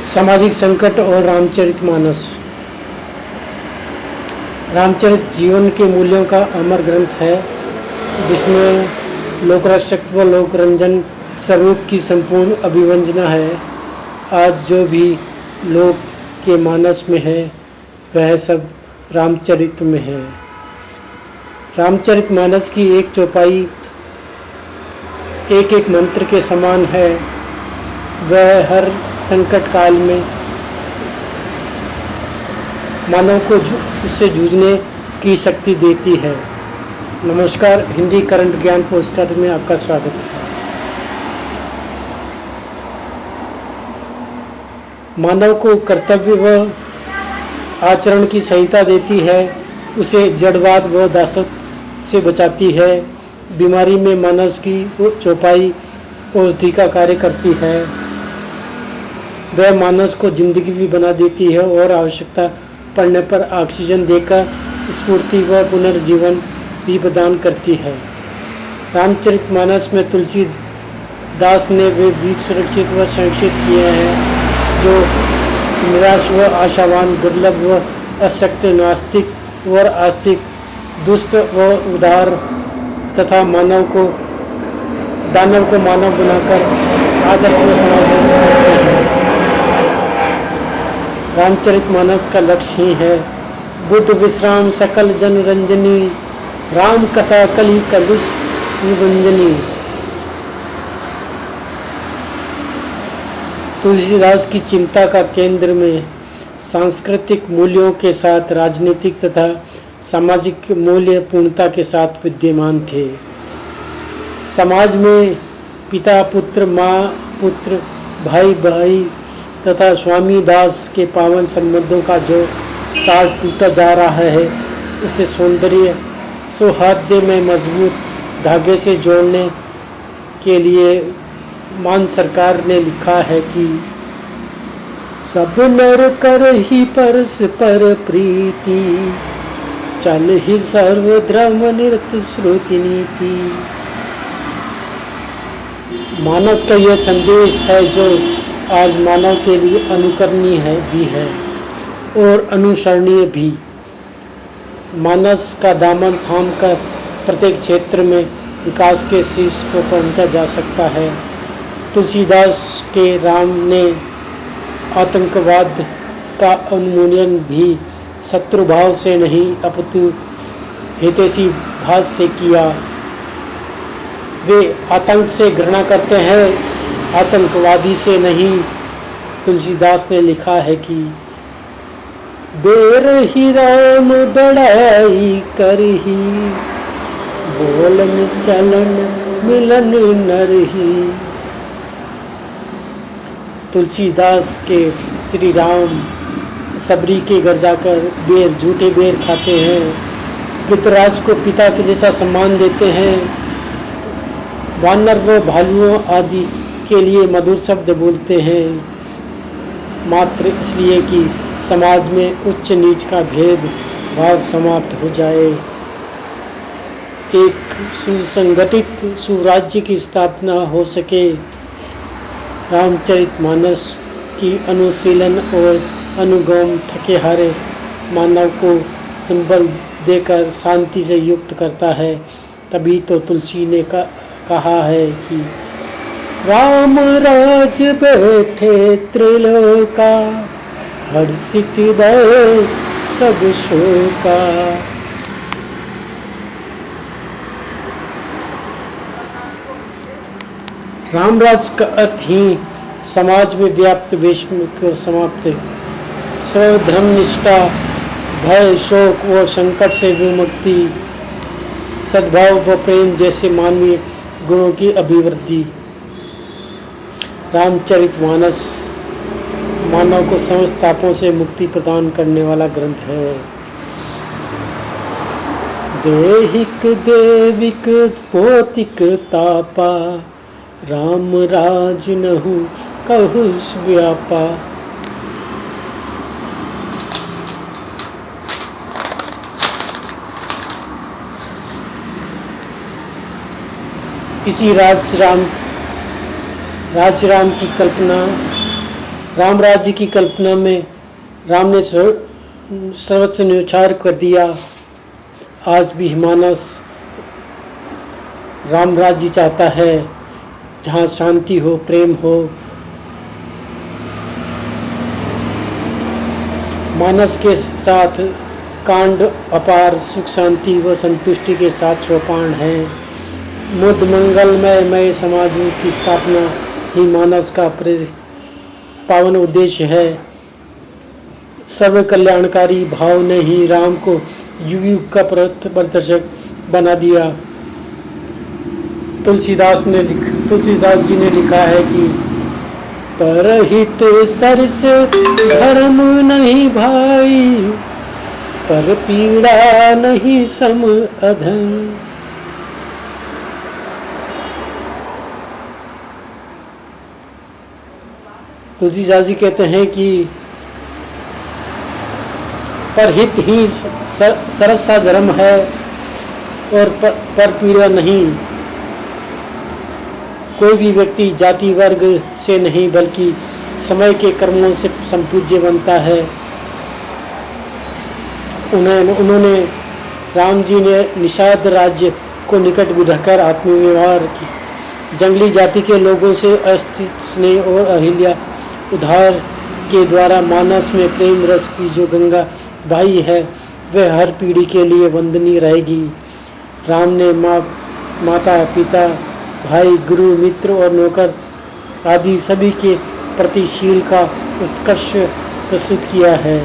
सामाजिक संकट और रामचरितमानस। रामचरित जीवन के मूल्यों का अमर ग्रंथ है, जिसमें लोकरक्षक व लोकरंजन स्वरूप की संपूर्ण अभिव्यंजना है। आज जो भी लोक के मानस में है, वह सब रामचरित में है। रामचरितमानस की एक चौपाई एक एक मंत्र के समान है। वह हर संकट काल में मानव को उससे जूझने की शक्ति देती है। नमस्कार, हिंदी करंट ज्ञान पोस्टकार्ड में आपका स्वागत है। मानव को कर्तव्य व आचरण की संहिता देती है, उसे जड़वाद व दासत्व से बचाती है। बीमारी में मानस की चौपाई औषधि का कार्य करती है। वह मानस को जिंदगी भी बना देती है और आवश्यकता पड़ने पर ऑक्सीजन देकर स्फूर्ति व पुनर्जीवन भी प्रदान करती है। रामचरितमानस में तुलसीदास ने वे बीज सुरक्षित व संरक्षित किए हैं, जो निराश व आशावान, दुर्लभ व अशक्त, नास्तिक व आस्तिक, दुष्ट व उदार तथा दानव को मानव बनाकर आदर्श व समाज करते हैं। रामचरितमानस का लक्ष्य ही है बुद्ध विश्राम सकल जन रंजनी, राम कथा कली कलुष निरंजनी। तुलसीदास की चिंता का केंद्र में सांस्कृतिक मूल्यों के साथ राजनीतिक तथा सामाजिक मूल्य पूर्णता के साथ विद्यमान थे। समाज में पिता पुत्र, माँ पुत्र, भाई भाई तथा स्वामी दास के पावन संबंधों का जो तार टूटा जा रहा है, उसे सौंदर्य सौहार्द में मजबूत धागे से जोड़ने के लिए मान सरकार ने लिखा है कि सब नर कर ही परस्पर प्रीति, चल ही सर्वधर्म निरत श्रुति नीति। मानस का यह संदेश है, जो आज मानव के लिए अनुकरणीय है भी है और अनुसरणीय भी। मानस का दामन थाम कर प्रत्येक क्षेत्र में विकास के शीर्ष को पहुंचा जा सकता है। तुलसीदास के राम ने आतंकवाद का उन्मूलन भी शत्रुभाव से नहीं, अपितु हितैषी भाव से किया। वे आतंक से घृणा करते हैं, आतंकवादी से नहीं। तुलसीदास ने लिखा है कि बेर ही राम बड़ाई कर ही, बोलन चलन मिलन नर ही। तुलसीदास के श्री राम सबरी के घर जाकर झूठे बेर खाते हैं। गितराज को पिता के जैसा सम्मान देते हैं। वानर व भालुओं आदि के लिए मधुर शब्द बोलते हैं, मात्र इसलिए कि समाज में उच्च नीच का भेद भाव समाप्त हो जाए, एक सुसंगठित सुराज्य की स्थापना हो सके। रामचरितमानस की अनुशीलन और अनुगम थके हारे मानव को संबल देकर शांति से युक्त करता है। तभी तो तुलसी ने कहा है कि राम राज बैठे त्रिलोका, हर्षित भय सब शोका। रामराज का अर्थ ही समाज में व्याप्त वैषम्य को समाप्त, स्वधर्म निष्ठा, भय शोक और संकट से विमुक्ति, सद्भाव व प्रेम जैसे मानवीय गुणों की अभिवृद्धि। रामचरितमानस मानव को समस्त तापों से मुक्ति प्रदान करने वाला ग्रंथ है। देहिक देविक भौतिक तापा, राम राज नहु कहु व्यापा। इसी राज राम की कल्पना राम राज्य की कल्पना में राम ने सर्वोच्च न्यौछावर कर दिया। आज भी मानस राम राज्य चाहता है, जहाँ शांति हो, प्रेम हो। मानस के साथ कांड अपार सुख शांति व संतुष्टि के साथ सोपान है। मुद मंगलमय समाजों की स्थापना ही मानस का पावन उद्देश्य है। सर्व कल्याणकारी भाव ने ही राम को युग युग का प्रदर्शक बना दिया। तुलसीदास जी ने लिखा है कि परहित सरस धर्म नहीं भाई, पर पीड़ा नहीं सम अधम। तुलसीदास जी कहते हैं कि परहित ही सरस सा धर्म है और पर पीड़ा नहीं। कोई भी व्यक्ति जाति वर्ग से नहीं बल्कि समय के कर्मों से संपूज्य बनता है। उन्होंने राम जी ने निषाद राज्य को निकट रखकर आत्मव्यवहार की जंगली जाति के लोगों से अस्थित स्नेह और अहिल्या उद्धार के द्वारा मानस में प्रेम रस की जो गंगा बही है, वह हर पीढ़ी के लिए वंदनीय रहेगी। राम ने माता पिता भाई गुरु मित्र और नौकर आदि सभी के प्रति शील का उत्कर्ष प्रस्तुत किया है।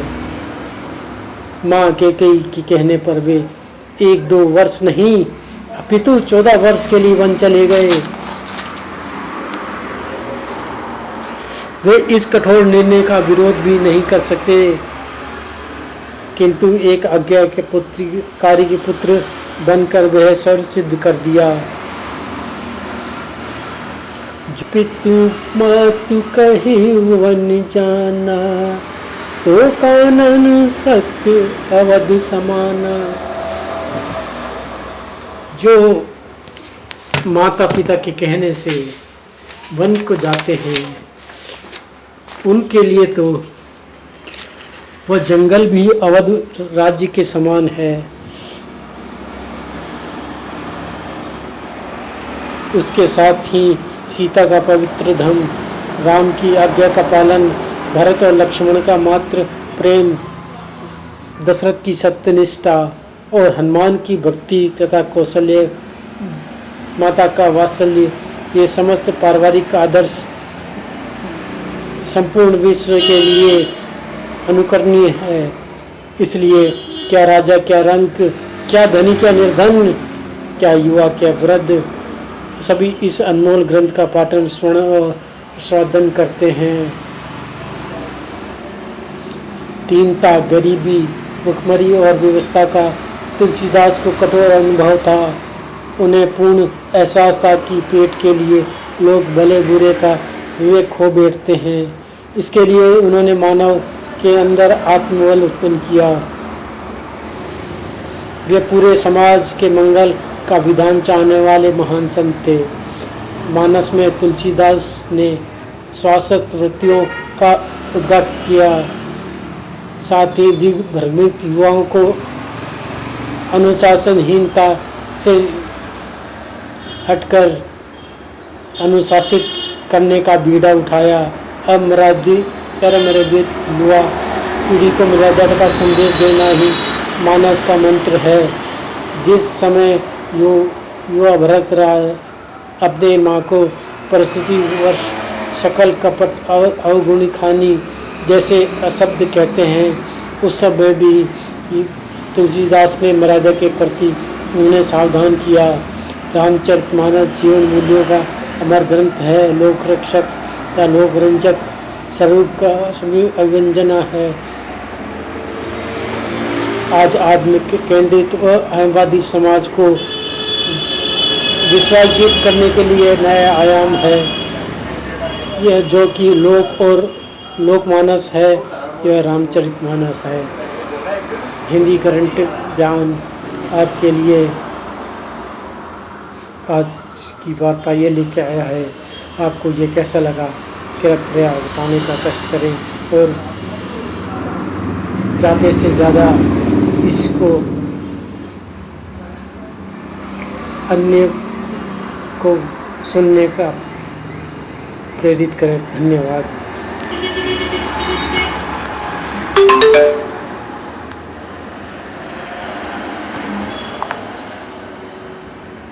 माँ कैकेयी के कहने पर वे 1-2 वर्ष नहीं अपितु 14 वर्ष के लिए वन चले गए। वे इस कठोर निर्णय का विरोध भी नहीं कर सकते, किंतु एक आज्ञाकारी के पुत्र बनकर वह सर्व सिद्ध कर दिया। पितु मातु कही वन जाना, तो कानन सत्य अवध समाना। जो माता पिता के कहने से वन को जाते हैं, उनके लिए तो वह जंगल भी अवध राज्य के समान है। उसके साथ ही सीता का पवित्र धम, राम की आज्ञा का पालन, भरत और लक्ष्मण का मात्र प्रेम, दशरथ की सत्यनिष्ठा और हनुमान की भक्ति तथा कौशल्य माता का वात्सल्य, ये समस्त पारिवारिक आदर्श संपूर्ण विश्व के लिए अनुकरणीय है। इसलिए क्या राजा, क्या रंक, क्या धनी, क्या निर्धन, क्या युवा, क्या वृद्ध, सभी इस अनमोल ग्रंथ का पाठन श्रवण और स्वादन करते हैं। दीनता, गरीबी, भुखमरी और व्यवस्था का तुलसीदास को कठोर अनुभव था। उन्हें पूर्ण एहसास था कि पेट के लिए लोग भले बुरे का विवेक खो बैठते हैं। इसके लिए उन्होंने मानव के अंदर आत्मबल उत्पन्न किया। वे पूरे समाज के मंगल का विधान चाहने वाले महान संत थे। मानस में तुलसीदास ने स्वास्थ्य वृत्तियों का उद्घाट किया, साथ ही दिग्भ्रमित युवाओं को अनुशासनहीनता से हटकर अनुशासित करने का बीड़ा उठाया। अब मर्यादित युवा पीढ़ी को मर्यादा का संदेश देना ही मानस का मंत्र है। जिस समय युवा भरत अपने माँ को परिस्थिति वर्ष शकल कपट अवगुणी खानी जैसे अशब्द कहते हैं, उस समय भी तुलसीदास ने मर्यादा के प्रति उन्हें सावधान किया। रामचरितमानस जीवन मूल्यों का अमर ग्रंथ है, लोक रक्षक या लोक रंजक स्वरूप का सभी अभिव्यंजना है। आज आदमी केंद्रित व अहमवादी समाज को विश्वासयुक्त करने के लिए नया आयाम है। यह जो कि लोक और लोकमानस है, यह रामचरितमानस है। हिंदी करंट ज्ञान आपके लिए आज की वार्ता ये लेके आया है। आपको ये कैसा लगा कृपया बताने का कष्ट करें और ज़्यादा से ज़्यादा इसको अन्य को सुनने का प्रेरित करें। धन्यवाद।